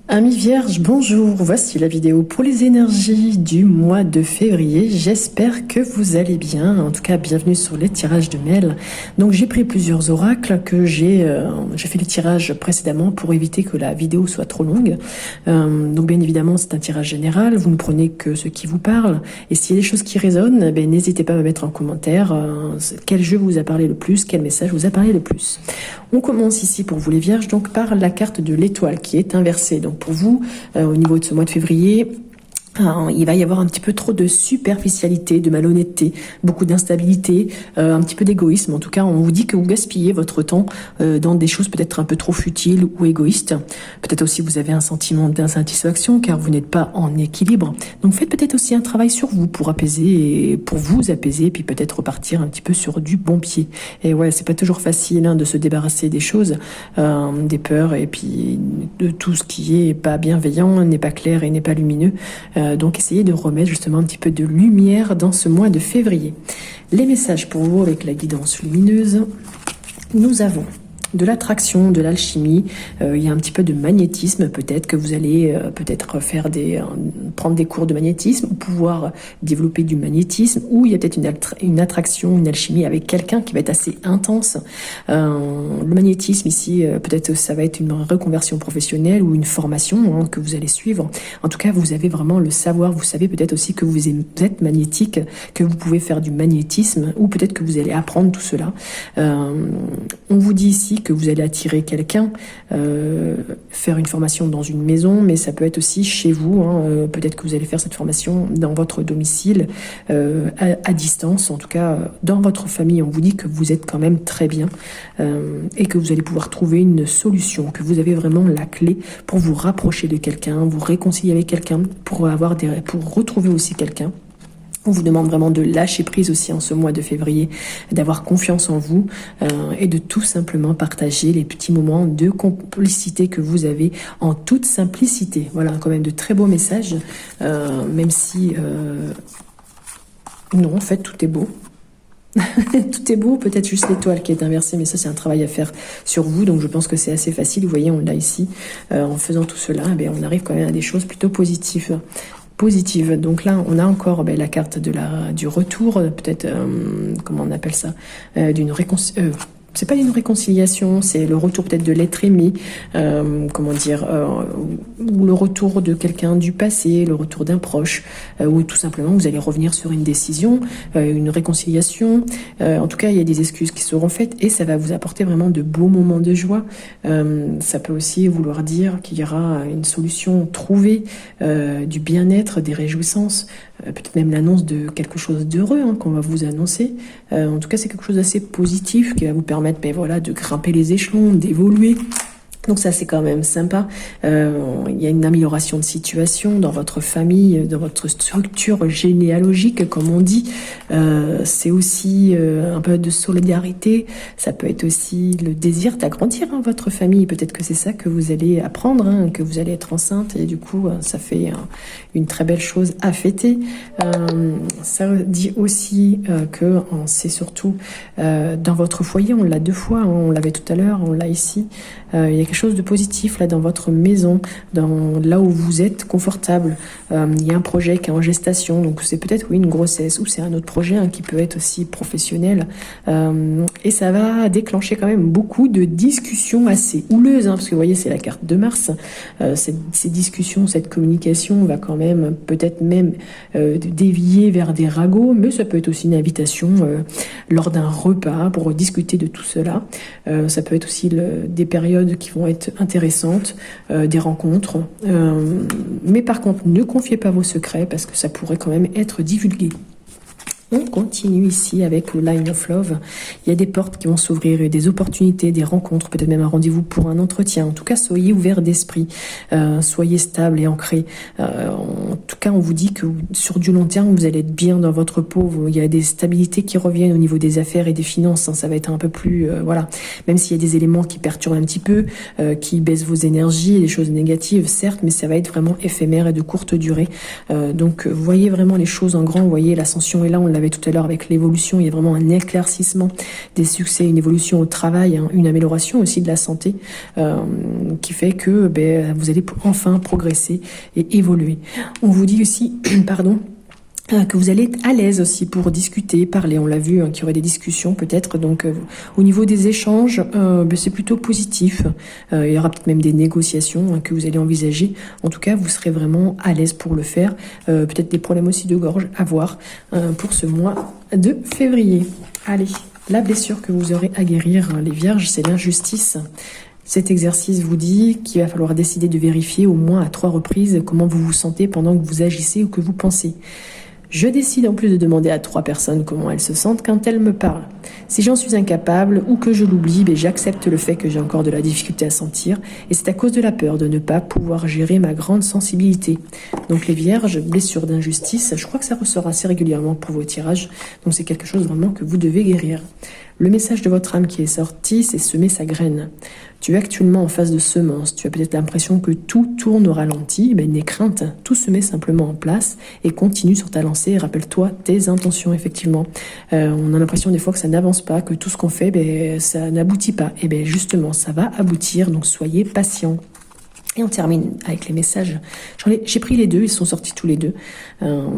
Amis vierges, bonjour, voici la vidéo pour les énergies du mois de février. J'espère que vous allez bien, en tout cas bienvenue sur les tirages de mail. Donc j'ai pris plusieurs oracles que j'ai fait les tirages précédemment pour éviter que la vidéo soit trop longue. Donc bien évidemment c'est un tirage général, vous ne prenez que ce qui vous parle. Et s'il y a des choses qui résonnent, n'hésitez pas à me mettre en commentaire quel jeu vous a parlé le plus, quel message vous a parlé le plus. On commence ici pour vous les vierges donc par la carte de l'étoile qui est inversée. Donc pour vous, au niveau de ce mois de février, il va y avoir un petit peu trop de superficialité, de malhonnêteté, beaucoup d'instabilité, un petit peu d'égoïsme. En tout cas, on vous dit que vous gaspillez votre temps dans des choses peut-être un peu trop futiles ou égoïstes. Peut-être aussi vous avez un sentiment d'insatisfaction car vous n'êtes pas en équilibre. Donc faites peut-être aussi un travail sur vous pour apaiser, pour vous apaiser, puis peut-être repartir un petit peu sur du bon pied. Et ouais, c'est pas toujours facile de se débarrasser des choses, des peurs et puis de tout ce qui est pas bienveillant, n'est pas clair et n'est pas lumineux. Donc essayez de remettre justement un petit peu de lumière dans ce mois de février. Les messages pour vous avec la guidance lumineuse, nous avons de l'attraction, de l'alchimie, il y a un petit peu de magnétisme, peut-être que vous allez peut-être faire prendre des cours de magnétisme ou pouvoir développer du magnétisme, ou il y a peut-être une attraction, une alchimie avec quelqu'un qui va être assez intense. Le magnétisme ici, peut-être ça va être une reconversion professionnelle ou une formation que vous allez suivre. En tout cas, vous avez vraiment le savoir, vous savez peut-être aussi que vous êtes magnétique, que vous pouvez faire du magnétisme, ou peut-être que vous allez apprendre tout cela. On vous dit ici que vous allez attirer quelqu'un, faire une formation dans une maison, mais ça peut être aussi chez vous. Peut-être que vous allez faire cette formation dans votre domicile, à distance. En tout cas, dans votre famille, on vous dit que vous êtes quand même très bien et que vous allez pouvoir trouver une solution, que vous avez vraiment la clé pour vous rapprocher de quelqu'un, vous réconcilier avec quelqu'un, pour retrouver aussi quelqu'un. On vous demande vraiment de lâcher prise aussi en ce mois de février, d'avoir confiance en vous et de tout simplement partager les petits moments de complicité que vous avez en toute simplicité. Voilà, quand même de très beaux messages, même si... non, en fait, tout est beau. Tout est beau, peut-être juste l'étoile qui est inversée, mais ça c'est un travail à faire sur vous, donc je pense que c'est assez facile. Vous voyez, on l'a ici. En faisant tout cela, on arrive quand même à des choses plutôt positives. Donc là, on a encore la carte du retour, peut-être, comment on appelle ça, c'est pas une réconciliation, c'est le retour peut-être de l'être aimé, ou le retour de quelqu'un du passé, le retour d'un proche, ou tout simplement vous allez revenir sur une décision, une réconciliation. En tout cas, il y a des excuses qui seront faites et ça va vous apporter vraiment de beaux moments de joie. Ça peut aussi vouloir dire qu'il y aura une solution trouvée, du bien-être, des réjouissances, peut-être même l'annonce de quelque chose d'heureux qu'on va vous annoncer. En tout cas, c'est quelque chose d'assez positif qui va vous permettre de grimper les échelons, d'évoluer. Donc ça, c'est quand même sympa. Il y a une amélioration de situation dans votre famille, dans votre structure généalogique, comme on dit. C'est aussi un peu de solidarité. Ça peut être aussi le désir d'agrandir votre famille. Peut-être que c'est ça que vous allez apprendre, que vous allez être enceinte. Et du coup, ça fait une très belle chose à fêter. Ça dit aussi que c'est surtout dans votre foyer. On l'a deux fois. On l'avait tout à l'heure. On l'a ici. Il y a quelque chose de positif là dans votre maison, là où vous êtes confortable. Il y a un projet qui est en gestation, donc c'est peut-être une grossesse ou c'est un autre projet qui peut être aussi professionnel. Et ça va déclencher quand même beaucoup de discussions assez houleuses, parce que vous voyez c'est la carte de Mars. Ces discussions, cette communication va quand même peut-être même dévier vers des ragots, mais ça peut être aussi une invitation lors d'un repas pour discuter de tout cela. Ça peut être aussi des périodes qui vont être intéressantes, des rencontres. Mais par contre, ne confiez pas vos secrets parce que ça pourrait quand même être divulgué. On continue ici avec le Line of Love. Il y a des portes qui vont s'ouvrir, des opportunités, des rencontres, peut-être même un rendez-vous pour un entretien. En tout cas, soyez ouverts d'esprit, soyez stable et ancrés. En tout cas, on vous dit que sur du long terme, vous allez être bien dans votre peau. Il y a des stabilités qui reviennent au niveau des affaires et des finances. Ça va être un peu plus... voilà. Même s'il y a des éléments qui perturbent un petit peu, qui baissent vos énergies, des choses négatives, certes, mais ça va être vraiment éphémère et de courte durée. Donc, voyez vraiment les choses en grand. Vous voyez, l'ascension est là, on l'a avait tout à l'heure avec l'évolution, il y a vraiment un éclaircissement des succès, une évolution au travail, hein, une amélioration aussi de la santé qui fait que vous allez enfin progresser et évoluer. On vous dit aussi, pardon, que vous allez être à l'aise aussi pour discuter, parler. On l'a vu, hein, qu'il y aurait des discussions peut-être. Donc, au niveau des échanges, c'est plutôt positif. Il y aura peut-être même des négociations, hein, que vous allez envisager. En tout cas, vous serez vraiment à l'aise pour le faire. Peut-être des problèmes aussi de gorge à voir pour ce mois de février. Allez, la blessure que vous aurez à guérir, les vierges, c'est l'injustice. Cet exercice vous dit qu'il va falloir décider de vérifier au moins à 3 reprises comment vous vous sentez pendant que vous agissez ou que vous pensez. Je décide en plus de demander à 3 personnes comment elles se sentent quand elles me parlent. Si j'en suis incapable ou que je l'oublie, j'accepte le fait que j'ai encore de la difficulté à sentir et c'est à cause de la peur de ne pas pouvoir gérer ma grande sensibilité. Donc les vierges, blessures d'injustice, je crois que ça ressort assez régulièrement pour vos tirages, donc c'est quelque chose vraiment que vous devez guérir. Le message de votre âme qui est sorti, c'est semer sa graine. Tu es actuellement en phase de semence. Tu as peut-être l'impression que tout tourne au ralenti. N'aie crainte, tout se met simplement en place et continue sur ta lancée. Rappelle-toi tes intentions, effectivement. On a l'impression des fois que ça n'avance pas, que tout ce qu'on fait, ça n'aboutit pas. Et justement, ça va aboutir, donc soyez patient. Et on termine avec les messages. J'ai pris les deux, ils sont sortis tous les deux.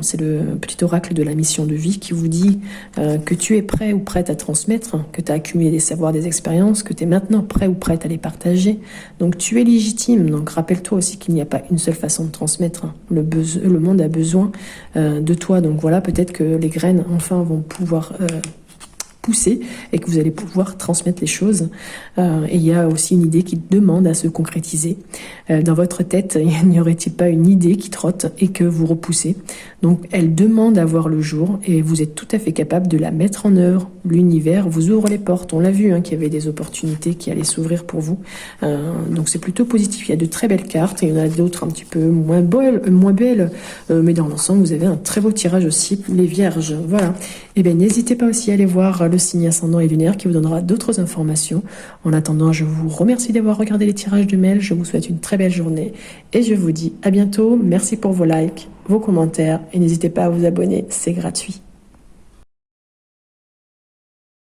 C'est le petit oracle de la mission de vie qui vous dit que tu es prêt ou prête à transmettre, que tu as accumulé des savoirs, des expériences, que tu es maintenant prêt ou prête à les partager. Donc tu es légitime. Donc rappelle-toi aussi qu'il n'y a pas une seule façon de transmettre. Le monde a besoin de toi. Donc voilà, peut-être que les graines enfin vont pouvoir pousser et que vous allez pouvoir transmettre les choses. Et il y a aussi une idée qui demande à se concrétiser. Dans votre tête, n'y aurait-il pas une idée qui trotte et que vous repoussez? Donc elle demande à voir le jour et vous êtes tout à fait capable de la mettre en œuvre. L'univers vous ouvre les portes. On l'a vu, hein, qu'il y avait des opportunités qui allaient s'ouvrir pour vous. Donc c'est plutôt positif. Il y a de très belles cartes et il y en a d'autres un petit peu moins belles. Mais dans l'ensemble, vous avez un très beau tirage aussi, les vierges. Voilà. Et n'hésitez pas aussi à aller voir le signe ascendant et lunaire qui vous donnera d'autres informations. En attendant, je vous remercie d'avoir regardé les tirages de mail. Je vous souhaite une très belle journée et je vous dis à bientôt. Merci pour vos likes, vos commentaires et n'hésitez pas à vous abonner, c'est gratuit.